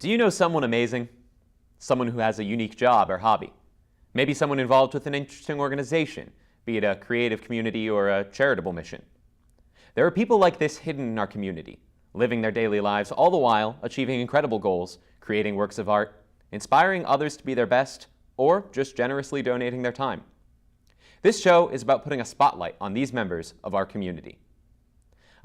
Do you know someone amazing? Someone who has a unique job or hobby? Maybe someone involved with an interesting organization, be it a creative community or a charitable mission. There are people like this hidden in our community, living their daily lives, all the while achieving incredible goals, creating works of art, inspiring others to be their best, or just generously donating their time. This show is about putting a spotlight on these members of our community.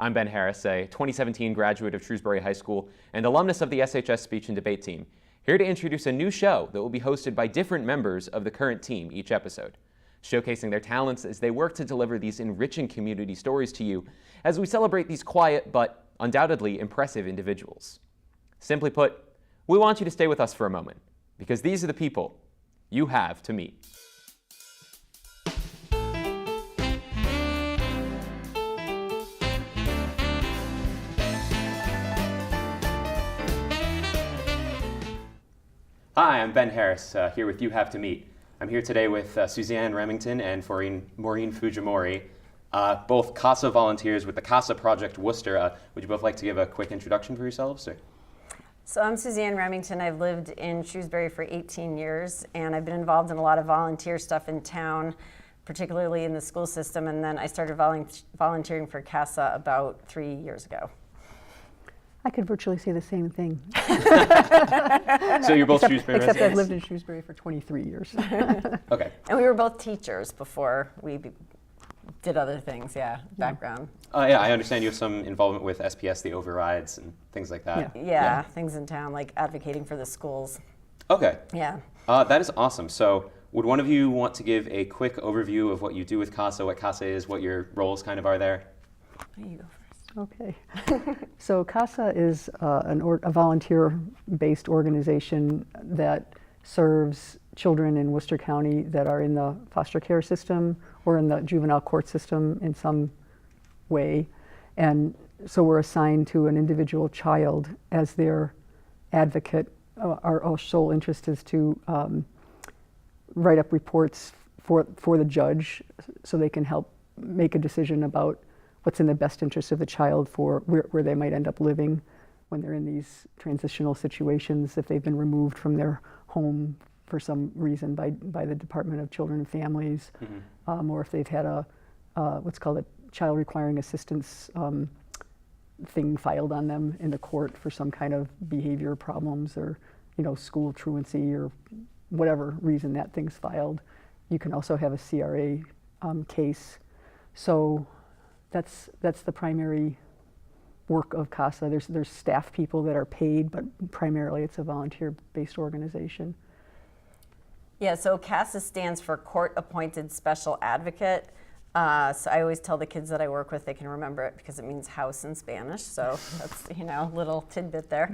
I'm Ben Harris, a 2017 graduate of Shrewsbury High School and alumnus of the SHS Speech and Debate Team, here to introduce a new show that will be hosted by different members of the current team each episode, showcasing their talents as they work to deliver these enriching community stories to you as we celebrate these quiet but undoubtedly impressive individuals. Simply put, we want you to stay with us for a moment, because these are the people you have to meet. Hi, I'm Ben Harris, here with You Have to Meet. I'm here today with Suzanne Remington and Maureen Fujimori, both CASA volunteers with the CASA Project Worcester. Would you both like to give a quick introduction for yourselves? Or? So I'm Suzanne Remington. I've lived in Shrewsbury for 18 years, and I've been involved in a lot of volunteer stuff in town, particularly in the school system, and then I started volunteering for CASA about 3 years ago. I could virtually say the same thing. So you're both Shrewsbury residents? Except I've lived in Shrewsbury for 23 years. Okay. And we were both teachers before we did other things, background. Yeah, I understand you have some involvement with SPS, the overrides, and things like that. Yeah, things in town, like advocating for the schools. Okay. Yeah. That is awesome. So would one of you want to give a quick overview of what you do with CASA, what CASA is, what your roles kind of are there? You go first. Okay. So CASA is a volunteer-based organization that serves children in Worcester County that are in the foster care system or in the juvenile court system in some way. And so we're assigned to an individual child as their advocate. Our sole interest is to write up reports for the judge so they can help make a decision about what's in the best interest of the child for where they might end up living when they're in these transitional situations, if they've been removed from their home for some reason by the Department of Children and Families, or if they've had a what's called a child requiring assistance thing filed on them in the court for some kind of behavior problems or school truancy or whatever reason that thing's filed. You can also have a CRA case. So that's the primary work of CASA. There's staff people that are paid, but primarily it's a volunteer-based organization. Yeah, so CASA stands for Court Appointed Special Advocate. So I always tell the kids that I work with, they can remember it because it means house in Spanish. So that's, a little tidbit there.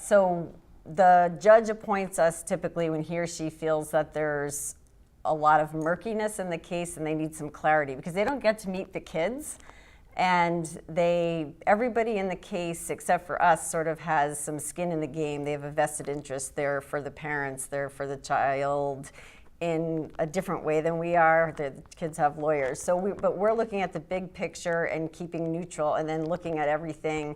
So the judge appoints us typically when he or she feels that there's a lot of murkiness in the case and they need some clarity because they don't get to meet the kids, and everybody in the case except for us sort of has some skin in the game. They have a vested interest. They're for the parents, they're for the child in a different way than we are. The kids have lawyers. But we're looking at the big picture and keeping neutral and then looking at everything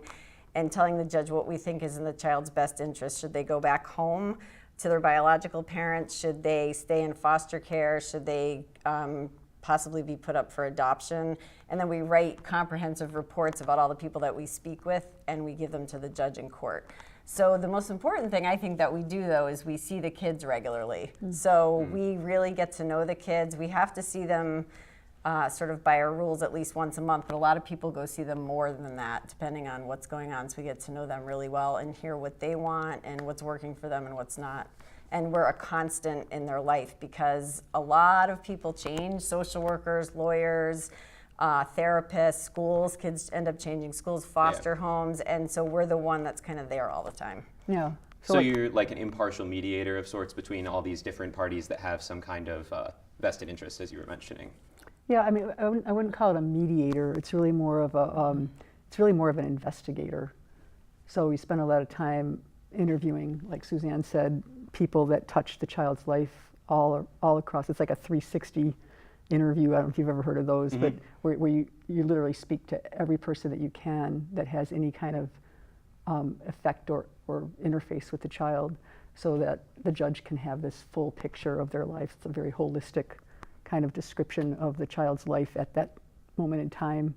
and telling the judge what we think is in the child's best interest. Should they go back home to their biological parents? Should they stay in foster care? Should they possibly be put up for adoption? And then we write comprehensive reports about all the people that we speak with, and we give them to the judge in court. So the most important thing I think that we do, though, is we see the kids regularly. So we really get to know the kids. We have to see them sort of by our rules at least once a month, but a lot of people go see them more than that, depending on what's going on. So we get to know them really well and hear what they want and what's working for them and what's not. And we're a constant in their life because a lot of people change: social workers, lawyers, therapists, schools. Kids end up changing schools, foster homes, and so we're the one that's kind of there all the time. Yeah. So you're like an impartial mediator of sorts between all these different parties that have some kind of vested interest, as you were mentioning. Yeah, I mean, I wouldn't call it a mediator. It's really more of an investigator. So we spend a lot of time interviewing, like Suzanne said, people that touch the child's life all across. It's like a 360 interview. I don't know if you've ever heard of those, but where you literally speak to every person that you can that has any kind of affect or interface with the child, so that the judge can have this full picture of their life. It's a very holistic kind of description of the child's life at that moment in time.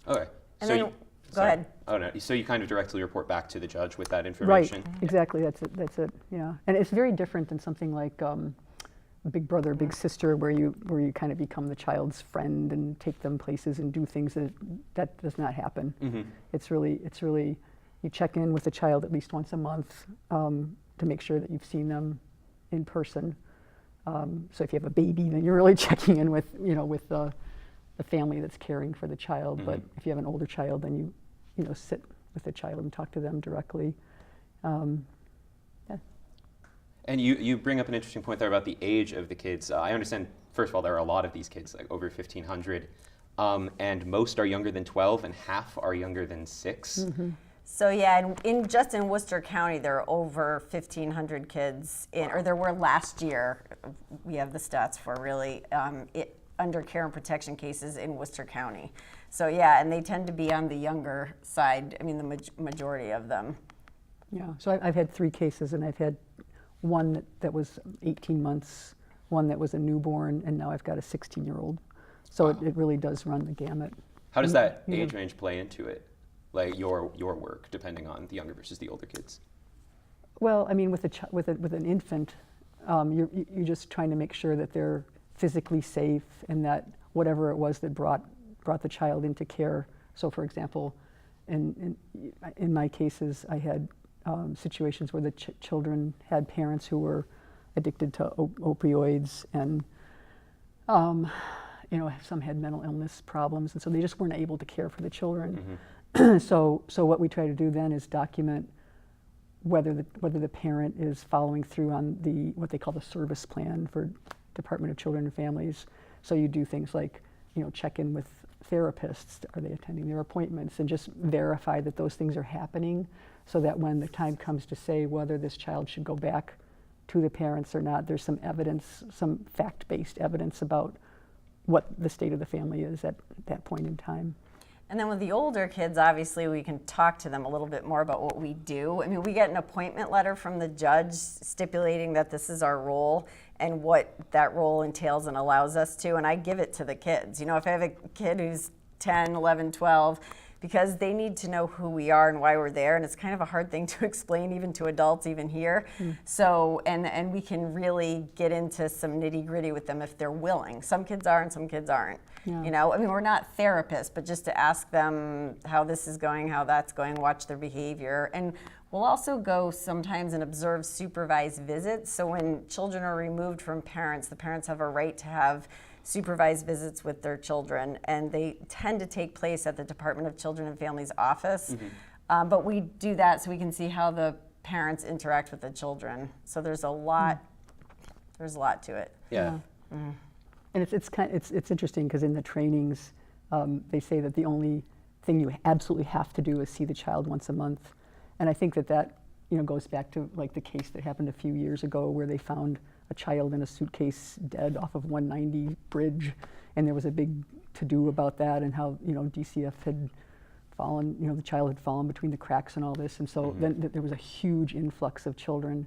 Okay. And So then, you, go sorry. ahead. Oh no. So you kind of directly report back to the judge with that Right, information. exactly, that's it, yeah. And it's very different than something like Big Brother, Big Sister, where you kind of become the child's friend and take them places and do things that does not happen. Mm-hmm. It's really, you check in with the child at least once a month to make sure that you've seen them in person. So if you have a baby, then you're really checking in with the family that's caring for the child. Mm-hmm. But if you have an older child, then you sit with the child and talk to them directly. And you bring up an interesting point there about the age of the kids. I understand, first of all, there are a lot of these kids, like over 1,500, and most are younger than 12, and half are younger than 6. Mm-hmm. So yeah, just in Worcester County, there are over 1,500 kids, or there were last year. We have the stats for really under care and protection cases in Worcester County. So yeah, and they tend to be on the younger side. I mean, the majority of them. Yeah, so I've had 3 cases, and I've had one that was 18 months, one that was a newborn, and now I've got a 16-year-old. So Wow. it really does run the gamut. How does that Yeah. age range play into it? Like your work, depending on the younger versus the older kids? Well, I mean, with an infant, you're just trying to make sure that they're physically safe, and that whatever it was that brought the child into care. So, for example, in my cases, I had situations where the children had parents who were addicted to opioids, and some had mental illness problems, and so they just weren't able to care for the children. Mm-hmm. So what we try to do then is document whether the parent is following through on what they call the service plan for Department of Children and Families. So you do things like check in with therapists. Are they attending their appointments? And just verify that those things are happening, so that when the time comes to say whether this child should go back to the parents or not, there's some evidence, some fact-based evidence about what the state of the family is at that point in time. And then with the older kids, obviously, we can talk to them a little bit more about what we do. I mean, we get an appointment letter from the judge stipulating that this is our role and what that role entails and allows us to, and I give it to the kids. If I have a kid who's 10, 11, 12, because they need to know who we are and why we're there, and it's kind of a hard thing to explain even to adults even here. So, and we can really get into some nitty-gritty with them if they're willing. Some kids are and some kids aren't. Yeah. I mean, we're not therapists, but just to ask them how this is going, how that's going, watch their behavior. And we'll also go sometimes and observe supervised visits. So when children are removed from parents, the parents have a right to have supervised visits with their children, and they tend to take place at the Department of Children and Families office. Mm-hmm. But we do that so we can see how the parents interact with the children. So there's a lot. There's a lot to it. Yeah. And it's interesting, because in the trainings, they say that the only thing you absolutely have to do is see the child once a month. And I think that goes back to like the case that happened a few years ago, where they found a child in a suitcase dead off of 190 bridge, and there was a big to-do about that, and how DCF had fallen, the child had fallen between the cracks and all this, and so then there was a huge influx of children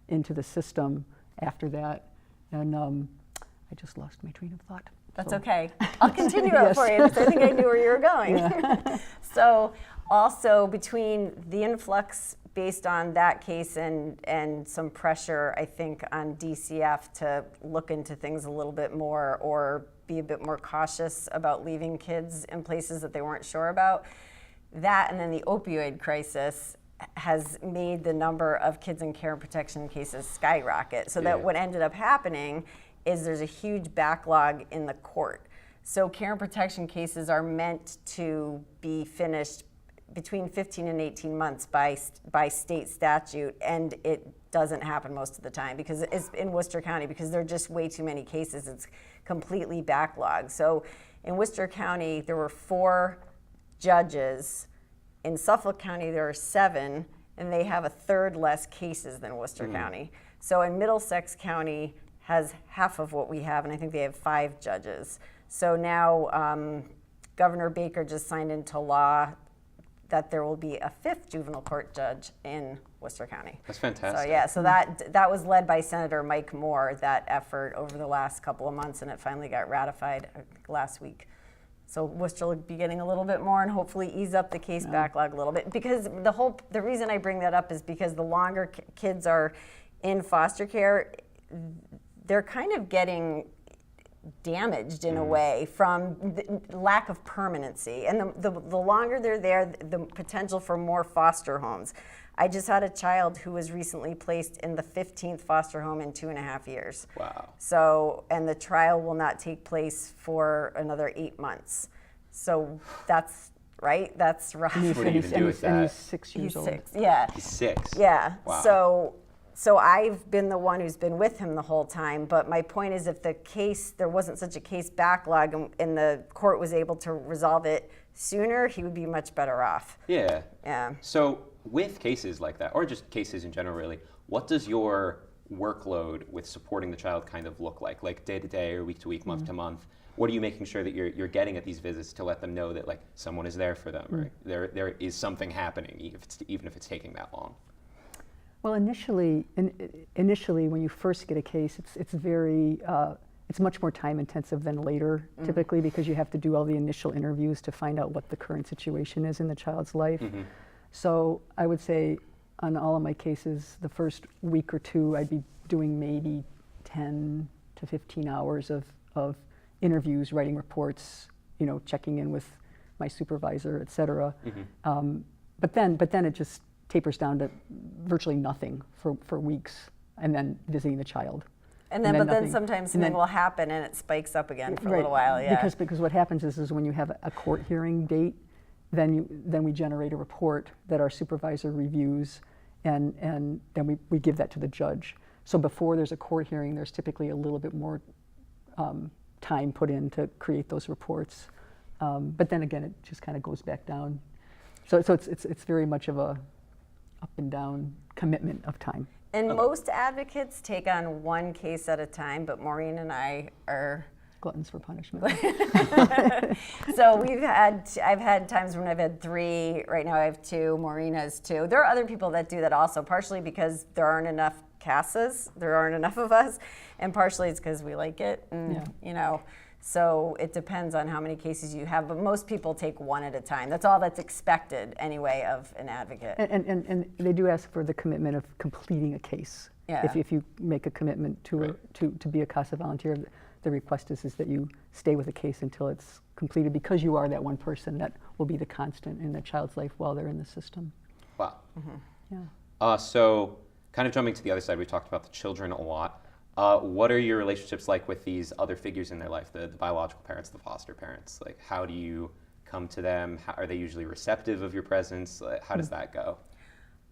into the system after that, and I just lost my train of thought. That's So- okay. I'll continue it for you, because I think I knew where you were going. Yeah. So also between the influx based on that case and some pressure, I think, on DCF to look into things a little bit more, or be a bit more cautious about leaving kids in places that they weren't sure about. That, and then the opioid crisis has made the number of kids in care and protection cases skyrocket. So that what ended up happening is there's a huge backlog in the court. So care and protection cases are meant to be finished between 15 and 18 months by state statute, and it doesn't happen most of the time, because it's in Worcester County, because there are just way too many cases. It's completely backlogged. So in Worcester County, there were 4 judges. In Suffolk County, there are 7, and they have a third less cases than Worcester County. So in Middlesex County has half of what we have, and I think they have 5 judges. So now Governor Baker just signed into law that there will be a 5th juvenile court judge in Worcester County. That's fantastic. So yeah, so that was led by Senator Mike Moore, that effort over the last couple of months, and it finally got ratified last week. So Worcester will be getting a little bit more and hopefully ease up the case backlog a little bit. Because the reason I bring that up is because the longer kids are in foster care, they're kind of getting damaged in a way from the lack of permanency. And the longer they're there, the potential for more foster homes. I just had a child who was recently placed in the 15th foster home in 2.5 years. Wow. So, and the trial will not take place for another 8 months. So that's right. That's rough. What do you even do with that? And he's 6 years He's old. 6. Yeah. He's 6. Yeah. Wow. So I've been the one who's been with him the whole time. But my point is, if there wasn't such a case backlog and the court was able to resolve it sooner, he would be much better off. Yeah. Yeah. So with cases like that, or just cases in general really, what does your workload with supporting the child kind of look like? Like day to day or week to week, month to month? What are you making sure that you're getting at these visits to let them know that like someone is there for them, right? There is something happening, even if it's taking that long? Well, initially, when you first get a case, it's much more time intensive than later, typically, because you have to do all the initial interviews to find out what the current situation is in the child's life. So I would say on all of my cases, the first week or two, I'd be doing maybe 10 to 15 hours of interviews, writing reports, checking in with my supervisor, et cetera. But then it just tapers down to virtually nothing for weeks, and then visiting the child. And then, then sometimes something will happen and it spikes up again for a little while. Yeah. Because what happens is when you have a court hearing date, then we generate a report that our supervisor reviews, and then we give that to the judge. So before there's a court hearing, there's typically a little bit more time put in to create those reports. But then again, it just kind of goes back down. So it's very much of a up and down commitment of time. And most advocates take on one case at a time, but Maureen and I are gluttons for punishment. So I've had times when I've had 3. Right now I have 2. Maureen has 2. There are other people that do that also, partially because there aren't enough CASAs, there aren't enough of us, and partially it's because we like it, and so it depends on how many cases you have, but most people take one at a time. That's all that's expected anyway of an advocate. And they do ask for the commitment of completing a case. Yeah. If you make a commitment to be a CASA volunteer, the request is that you stay with the case until it's completed, because you are that one person that will be the constant in the child's life while they're in the system. Wow. Yeah. So kind of jumping to the other side, we talked about the children a lot. What are your relationships like with these other figures in their life, the biological parents, the foster parents? Like, how do you come to them? Are they usually receptive of your presence? How does that go?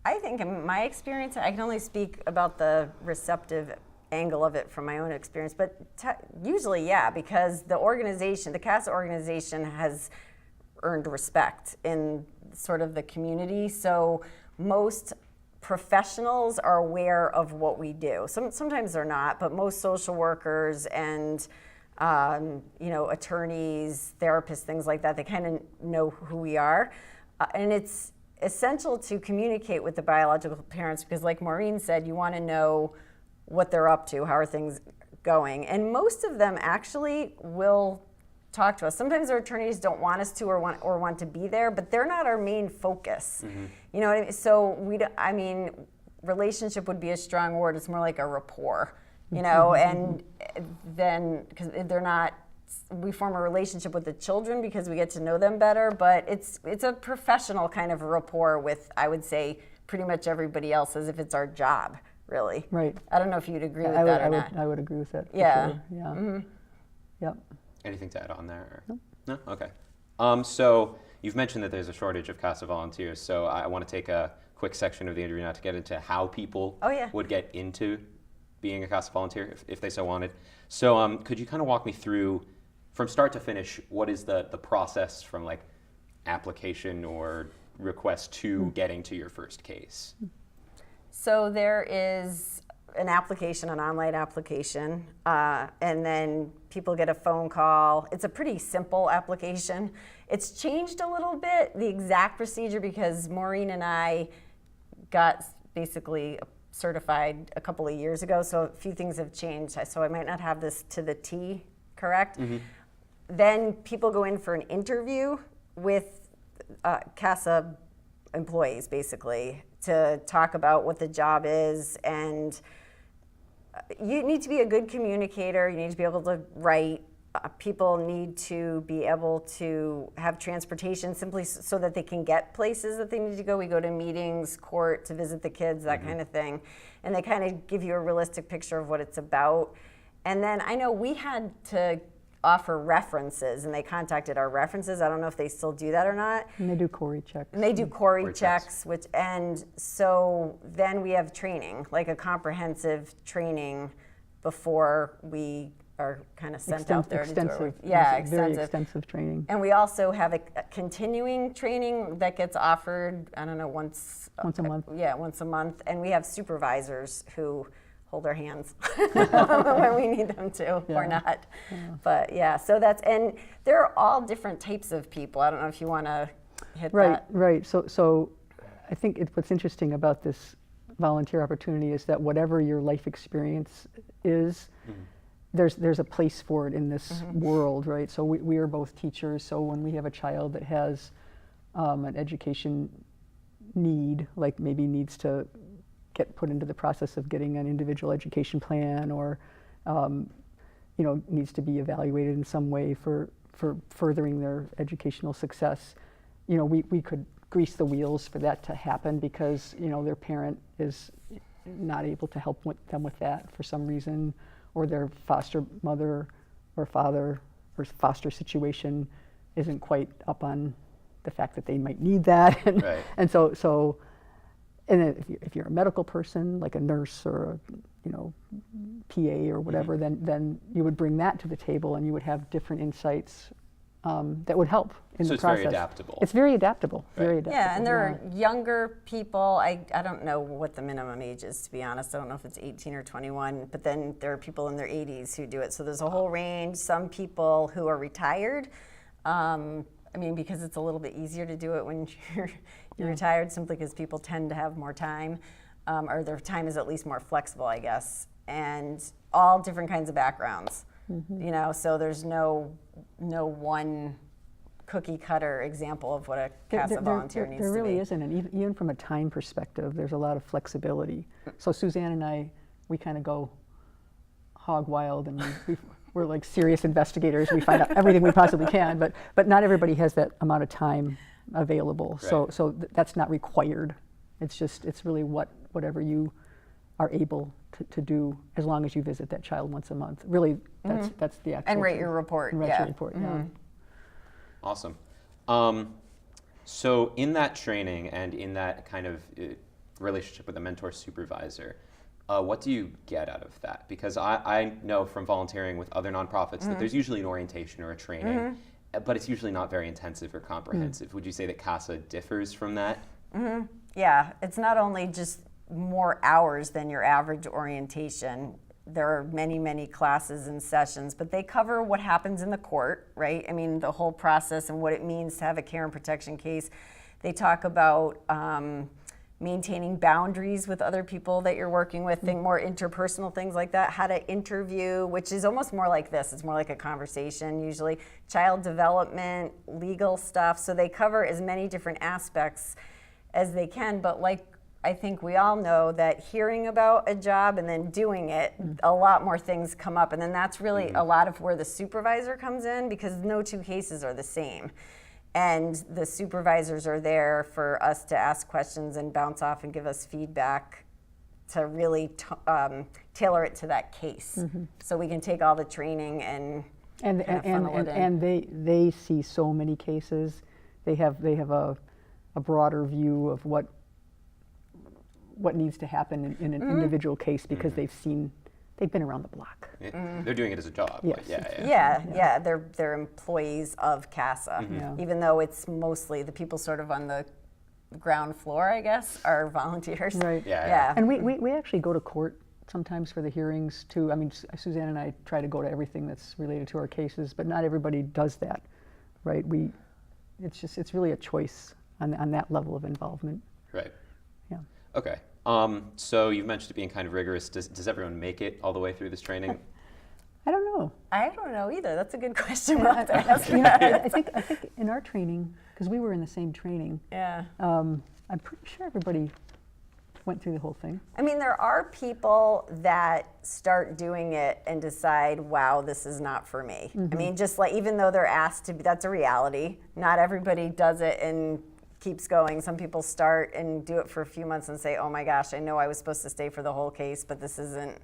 I think in my experience, I can only speak about the receptive angle of it from my own experience, but usually, yeah, because the CASA organization has earned respect in sort of the community. So most professionals are aware of what we do. Sometimes they're not, but most social workers and attorneys, therapists, things like that, they kind of know who we are. And it's essential to communicate with the biological parents because, like Maureen said, you want to know what they're up to, how are things going. And most of them actually will talk to us. Sometimes our attorneys don't want us to or want to be there, but they're not our main focus. You know what I mean? So relationship would be a strong word. It's more like a rapport, and then because we form a relationship with the children because we get to know them better, but it's a professional kind of rapport with, I would say, pretty much everybody else, as if it's our job, really. Right. I don't know if you'd agree with that or not. I would agree with that. Yeah. For sure. Yeah. Yep. Anything to add on there? No. No? Okay. So you've mentioned that there's a shortage of CASA volunteers, so I want to take a quick section of the interview now to get into how people would get into being a CASA volunteer if they so wanted. So could you kind of walk me through, from start to finish, what is the process from like application or request to getting to your first case? So there is an application, an online application, and then people get a phone call. It's a pretty simple application. It's changed a little bit, the exact procedure, because Maureen and I got basically certified a couple of years ago, so a few things have changed, so I might not have this to the T correct. Then people go in for an interview with CASA employees, basically, to talk about what the job is, and you need to be a good communicator, you need to be able to write, people need to be able to have transportation simply so that they can get places that they need to go. We go to meetings, court, to visit the kids, that kind of thing. And they kind of give you a realistic picture of what it's about. And then I know we had to offer references, and they contacted our references. I don't know if they still do that or not. And they do Corey checks. And they do Corey checks, and so then we have training, like a comprehensive training before we are kind of sent out there to do it. Yeah, very extensive training. And we also have a continuing training that gets offered, I don't know, once a month. Yeah, once a month. And we have supervisors who hold our hands when we need them to or not. But yeah, so that's, and there are all different types of people. I don't know if you want to hit that. Right. So I think what's interesting about this volunteer opportunity is that whatever your life experience is, there's a place for it in this world, right? So we are both teachers, so when we have a child that has an education need, like maybe needs to get put into the process of getting an individual education plan, or needs to be evaluated in some way for furthering their educational success, we could grease the wheels for that to happen because their parent is not able to help them with that for some reason, or their foster mother or father or foster situation isn't quite up on the fact that they might need that. And so and if you're a medical person, like a nurse or a PA or whatever, then you would bring that to the table, and you would have different insights that would help in the process. So it's very adaptable. It's very adaptable. Very adaptable. Yeah, and there are younger people. I don't know what the minimum age is, to be honest. I don't know if it's 18 or 21, but then there are people in their 80s who do it. So there's a whole range. Some people who are retired, because it's a little bit easier to do it when you're retired, simply because people tend to have more time, or their time is at least more flexible, I guess, and all different kinds of backgrounds. So there's no one cookie cutter example of what a CASA volunteer needs to be. There really isn't, and even from a time perspective, there's a lot of flexibility. So Suzanne and I, we kind of go hog wild, and we're like serious investigators. We find out everything we possibly can, but not everybody has that amount of time available. Right. So that's not required. It's really whatever you are able to do, as long as you visit that child once a month. Really, that's the actual. And write your report. And write your report. Yeah. Awesome. So in that training and in that kind of relationship with a mentor supervisor, what do you get out of that? Because I know from volunteering with other nonprofits that there's usually an orientation or a training, but it's usually not very intensive or comprehensive. Would you say that CASA differs from that? Yeah, it's not only just more hours than your average orientation. There are many, many classes and sessions, but they cover what happens in the court, right? I mean, the whole process and what it means to have a care and protection case. They talk about maintaining boundaries with other people that you're working with, more interpersonal things like that, how to interview, which is almost more like this. It's more like a conversation usually. Child development, legal stuff. So they cover as many different aspects as they can, but like I think we all know that hearing about a job and then doing it, a lot more things come up. And then that's really a lot of where the supervisor comes in, because no two cases are the same. And the supervisors are there for us to ask questions and bounce off and give us feedback to really tailor it to that case. So we can take all the training and they see so many cases. They have a broader view of what needs to happen in an individual case, because they've been around the block. They're doing it as a job. Yes. Yeah. They're employees of CASA, even though it's mostly the people sort of on the ground floor, I guess, are volunteers. Right. Yeah. And we actually go to court sometimes for the hearings too. I mean, Suzanne and I try to go to everything that's related to our cases, but not everybody does that, right? It's really a choice on that level of involvement. Right. Yeah. Okay. So you've mentioned it being kind of rigorous. Does everyone make it all the way through this training? I don't know. I don't know either. That's a good question. Yeah, We'll have to ask that. I think in our training, because we were in the same training, Yeah. I'm pretty sure everybody went through the whole thing. I mean, there are people that start doing it and decide, wow, this is not for me. I mean, just like, even though they're asked to be, that's a reality. Not everybody does it and keeps going. Some people start and do it for a few months and say, oh my gosh, I know I was supposed to stay for the whole case, but this isn't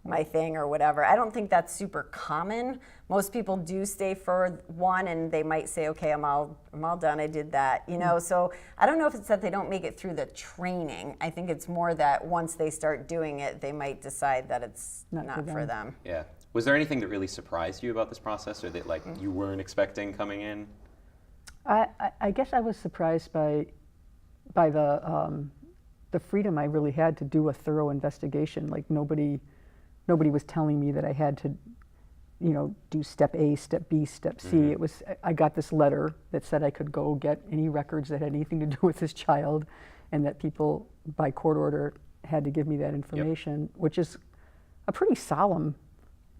my thing or whatever. I don't think that's super common. Most people do stay for one and they might say, okay, I'm all done, I did that, you know? So I don't know if it's that they don't make it through the training. I think it's more that once they start doing it, they might decide that it's not for them. Yeah. Was there anything that really surprised you about this process, or that like you weren't expecting coming in? I guess I was surprised by the freedom I really had to do a thorough investigation. Like nobody was telling me that I had to, you know, do step A, step B, step C. It was, I got this letter that said I could go get any records that had anything to do with this child, and that people by court order had to give me that information, which is a pretty solemn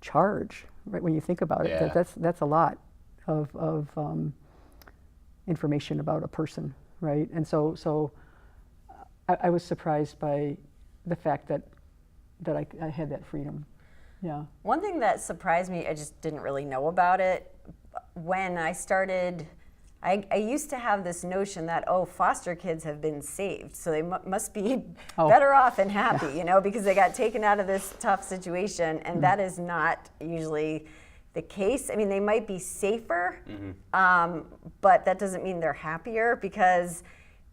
charge, right? When you think about it, that's a lot of information about a person, right? And so I was surprised by the fact that I had that freedom. Yeah. One thing that surprised me, I just didn't really know about it. When I started, I used to have this notion that, oh, foster kids have been saved, so they must be better off and happy, you know, because they got taken out of this tough situation, and that is not usually the case. I mean, they might be safer, but that doesn't mean they're happier, because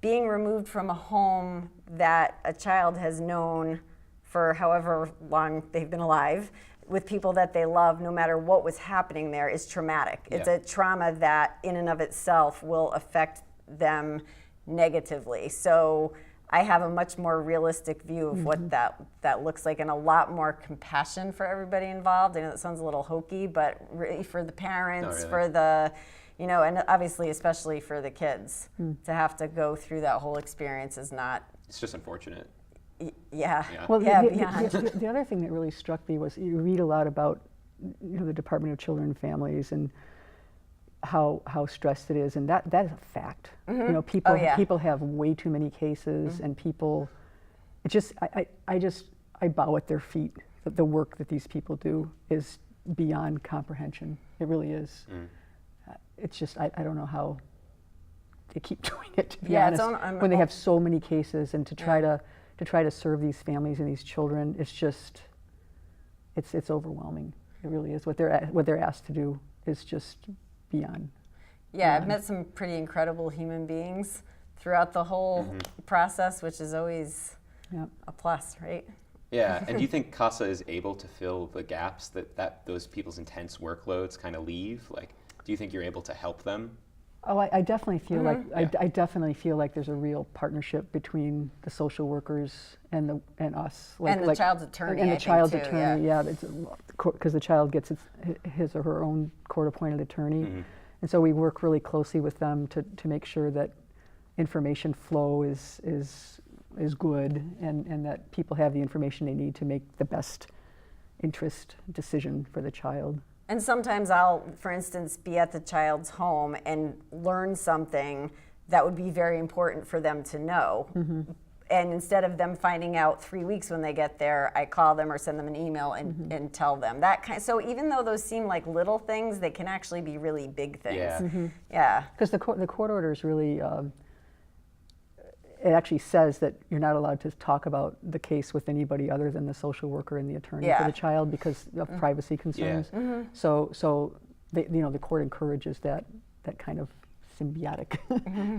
being removed from a home that a child has known for however long they've been alive, with people that they love, no matter what was happening there, is traumatic. It's a trauma that in and of itself will affect them negatively. So I have a much more realistic view of what that looks like, and a lot more compassion for everybody involved. I know that sounds a little hokey, but really for the parents, for the, you know, and obviously especially for the kids, to have to go through that whole experience is not. It's just unfortunate. Well, beyond. the other thing that really struck me was you read a lot about, you know, the Department of Children and Families and how stressed it is, and that is a fact. You know, people have way too many cases, and people, it just I bow at their feet. The work that these people do is beyond comprehension. It really is. It's just I don't know how they keep doing it, to be honest. When they have so many cases, and to try to serve these families and these children, it's just, it's overwhelming. It really is. What they're asked to do is just beyond. Yeah, I've met some pretty incredible human beings throughout the whole process, which is always a plus, right? Yeah, and do you think CASA is able to fill the gaps that those people's intense workloads kind of leave? Like, do you think you're able to help them? Oh, I definitely feel like I definitely feel like there's a real partnership between the social workers and us, and the child's attorney. And the child's attorney, because the child gets his or her own court-appointed attorney, and so we work really closely with them to make sure that information flow is good, and that people have the information they need to make the best interest decision for the child. And sometimes I'll, for instance, be at the child's home and learn something that would be very important for them to know. And instead of them finding out 3 weeks when they get there, I call them or send them an email and tell them. So even though those seem like little things, they can actually be really big things. Yeah. Because the court order is really, it actually says that you're not allowed to talk about the case with anybody other than the social worker and the attorney for the child because of privacy concerns. So they, you know, the court encourages that kind of symbiotic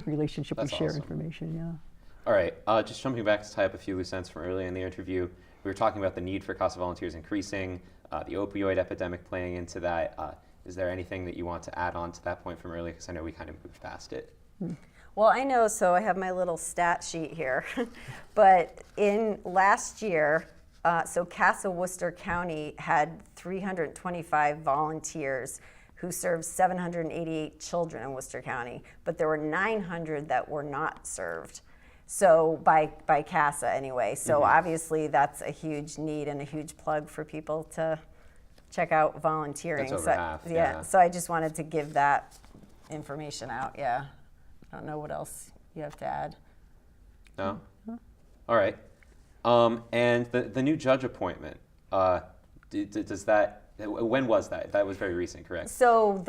relationship. That's we share awesome. information. All right, just jumping back to tie up a few loose ends from earlier in the interview, we were talking about the need for CASA volunteers increasing, the opioid epidemic playing into that. Is there anything that you want to add on to that point from earlier? Because I know we kind of moved past it. Well, I know, so I have my little stat sheet here, but in last year, So CASA Worcester County had 325 volunteers who served 788 children in Worcester County, but there were 900 that were not served. So by CASA anyway. So obviously that's a huge need and a huge plug for people to check out volunteering. That's over So, half, yeah. yeah. So I just wanted to give that information out. Yeah. I don't know what else you have to add. No? All right. And the new judge appointment, does that, when was that? That was very recent, correct? So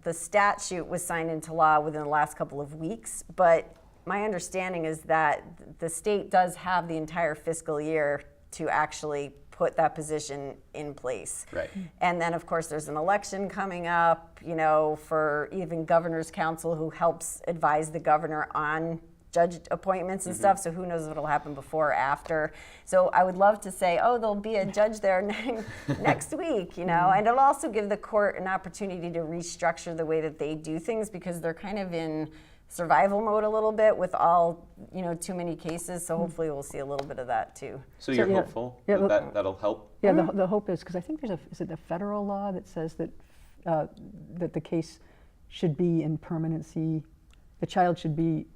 the statute was signed into law within the last couple of weeks, but my understanding is that the state does have the entire fiscal year to actually put that position in place. Right. And then, of course, there's an election coming up, you know, for even governor's council who helps advise the governor on judge appointments and stuff, so who knows what'll happen before or after. So I would love to say, oh, there'll be a judge there next week, you know, and it'll also give the court an opportunity to restructure the way that they do things, because they're kind of in survival mode a little bit with all, you know, too many cases, so hopefully we'll see a little bit of that too. So you're yeah. hopeful Yeah, that that'll help? Yeah, the hope is, because I think is it the federal law that says that that the case should be in permanency, the child should be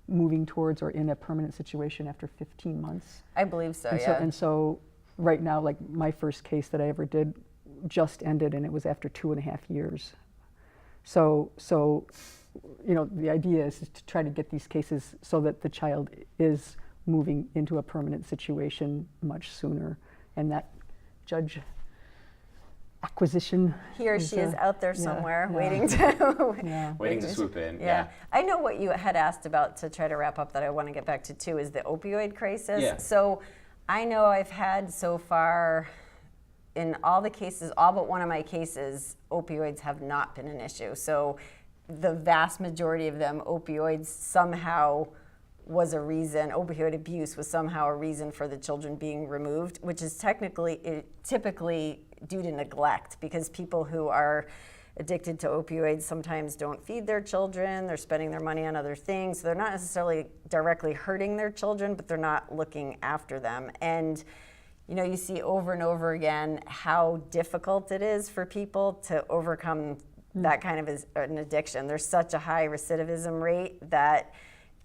moving towards or in a permanent situation after 15 months. I believe so, And yeah. and so right now, like my first case that I ever did just ended, and it was after 2.5 years. So you know, the idea is to try to get these cases so that the child is moving into a permanent situation much sooner, and that judge acquisition. He or she is out there yeah, somewhere yeah. waiting to Yeah. Waiting to swoop in, Yeah. I know what you had asked about, to try to wrap up, that I want to get back to too, is the opioid crisis. Yeah. So I know I've had so far, in all the cases, all but one of my cases, opioids have not been an issue. So the vast majority of them, opioids somehow was a reason, opioid abuse was somehow a reason for the children being removed, which is typically due to neglect, because people who are addicted to opioids sometimes don't feed their children, they're spending their money on other things, so they're not necessarily directly hurting their children, but they're not looking after them. And you know, you see over and over again how difficult it is for people to overcome that kind of an addiction. There's such a high recidivism rate that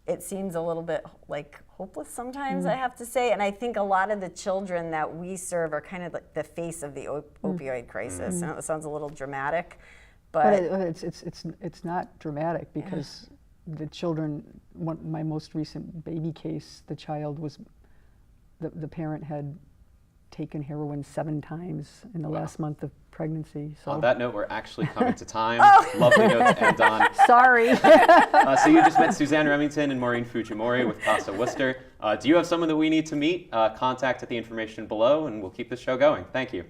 it seems a little bit like hopeless sometimes, I have to say. And I think a lot of the children that we serve are kind of like the face of the opioid crisis. I know it sounds a little dramatic, but it's not dramatic, because the children, my most recent baby case, the child was, the parent had taken heroin 7 times in the last month of pregnancy. So. On that note, we're actually coming to time. Lovely note to end on. Sorry. So you just met Suzanne Remington and Maureen Fujimori with CASA Worcester. Do you have someone that we need to meet? Contact at the information below, and we'll keep this show going. Thank you.